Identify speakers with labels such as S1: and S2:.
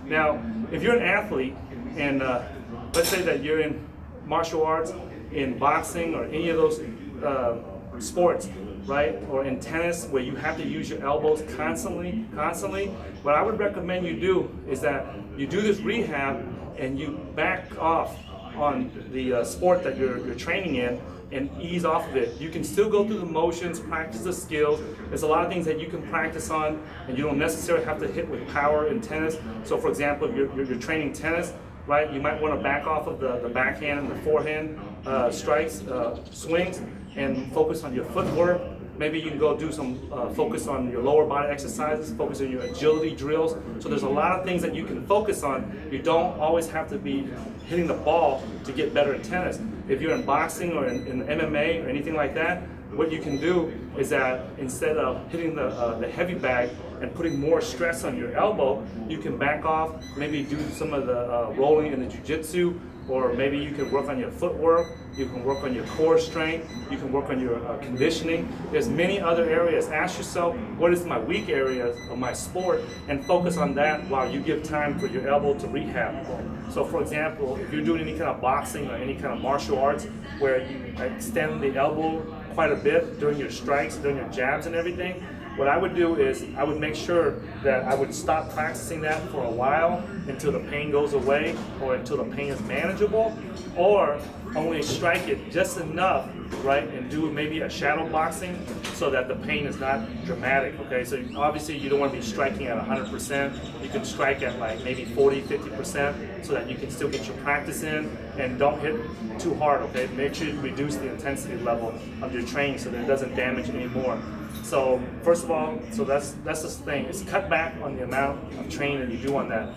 S1: Now, if you're an athlete, and let's say that you're in martial arts, in boxing, or any of those sports, right, or in tennis where you have to use your elbows constantly, what I would recommend you do is that you do this rehab and you back off on the sport that you're training in and ease off of it. You can still go through the motions, practice the skills. There's a lot of things that you can practice on, and you don't necessarily have to hit with power in tennis. So for example, if you're training tennis, right, you might want to back off of the backhand and the forehand strikes, swings, and focus on your footwork. Maybe you can go do some focus on your lower body exercises, focus on your agility drills. So there's a lot of things that you can focus on. You don't always have to be hitting the ball to get better at tennis. If you're in boxing or in MMA or anything like that, what you can do is that instead of hitting the heavy bag and putting more stress on your elbow, you can back off, maybe do some of the rolling in the jiu-jitsu, or maybe you can work on your footwork, you can work on your core strength, you can work on your conditioning. There's many other areas. Ask yourself, what is my weak areas of my sport, and focus on that while you give time for your elbow to rehab. So for example, if you're doing any kind of boxing or any kind of martial arts where you extend the elbow quite a bit during your strikes, during your jabs and everything, what I would do is I would make sure that I would stop practicing that for a while until the pain goes away or until the pain is manageable, or only strike it just enough, right, and do maybe a shadow boxing so that the pain is not dramatic, okay? So obviously you don't want to be striking at 100%. You can strike at like maybe 40, 50% so that you can still get your practice in, and don't hit too hard, okay? Make sure you reduce the intensity level of your training so that it doesn't damage anymore. So first of all, so that's the thing, is cut back on the amount of training that you do on that.